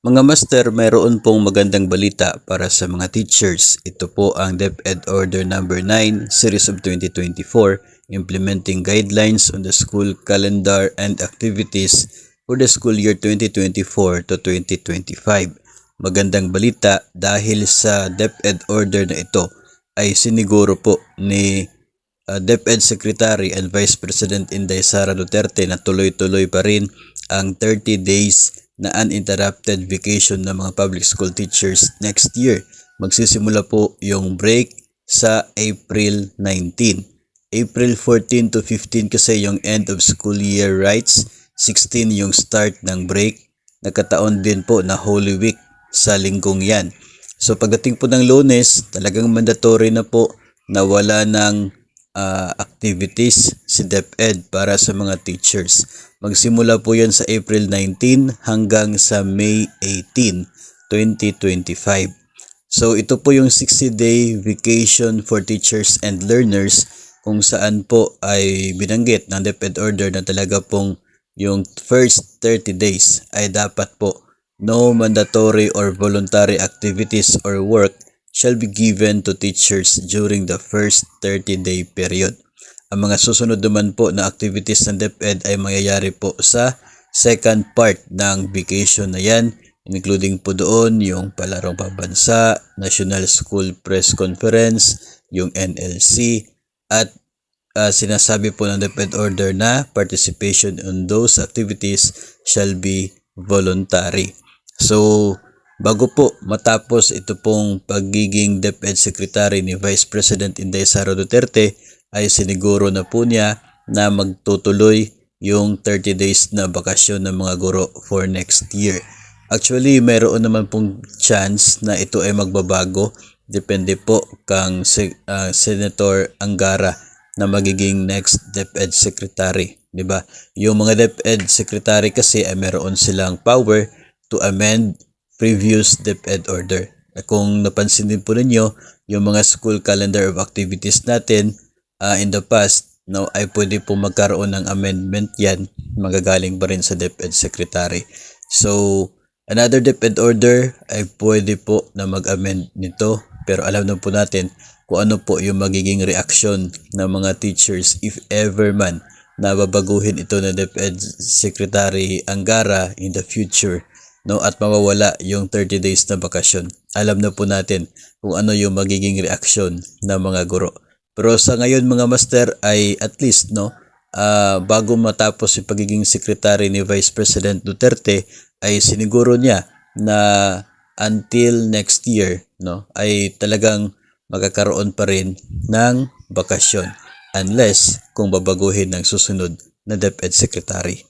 Mga master, mayroon pong magandang balita para sa mga teachers. Ito po ang DepEd Order number 9, Series of 2024, implementing guidelines on the school calendar and activities for the school year 2024 to 2025. Magandang balita dahil sa DepEd Order na ito ay siniguro po ni DepEd Secretary and Vice President Inday Sara Duterte na tuloy-tuloy pa rin ang 30 days na uninterrupted vacation ng mga public school teachers next year. Magsisimula po yung break sa April 19. April 14 to 15 kasi yung end of school year rights. 16 yung start ng break. Nagkataon din po na Holy Week sa linggong yan. So pagdating po ng Lunes, talagang mandatory na po na wala ng activities si DepEd para sa mga teachers. Magsimula po yan sa April 19 hanggang sa May 18, 2025. So ito po yung 60-day vacation for teachers and learners kung saan po ay binanggit ng DepEd order na talaga pong yung first 30 days ay dapat po no mandatory or voluntary activities or work shall be given to teachers during the first 30-day period. Ang mga susunod naman po na activities ng DepEd ay mangyayari po sa second part ng vacation na yan, including po doon yung palarong pambansa, National School Press Conference, yung NLC, at sinasabi po ng DepEd order na participation on those activities shall be voluntary. So, bago po matapos ito pong pagiging DepEd Secretary ni Vice President Inday Sara Duterte, ay siniguro na po niya na magtutuloy yung 30 days na bakasyon ng mga guro for next year. Actually, mayroon naman pong chance na ito ay magbabago. Depende po kang Senator Angara na magiging next DepEd Secretary. Diba? Yung mga DepEd Secretary kasi ay meron silang power to amend previous DepEd order. Kung napansin din po ninyo, yung mga school calendar of activities natin in the past, no, ay pwede po magkaroon ng amendment yan, magagaling pa rin sa DepEd Secretary. So, another DepEd order ay pwede po na mag-amend nito, pero alam na po natin kung ano po yung magiging reaksyon ng mga teachers if ever man na babaguhin ito ng DepEd Secretary Angara in the future, no, at mawawala yung 30 days na bakasyon. Alam na po natin kung ano yung magiging reaksyon ng mga guro. Pero sa ngayon mga master ay at least, no, bago matapos yung pagiging secretary ni Vice President Duterte ay siniguro niya na until next year, no, ay talagang magkakaroon pa rin ng bakasyon unless kung babaguhin ng susunod na DepEd Secretary.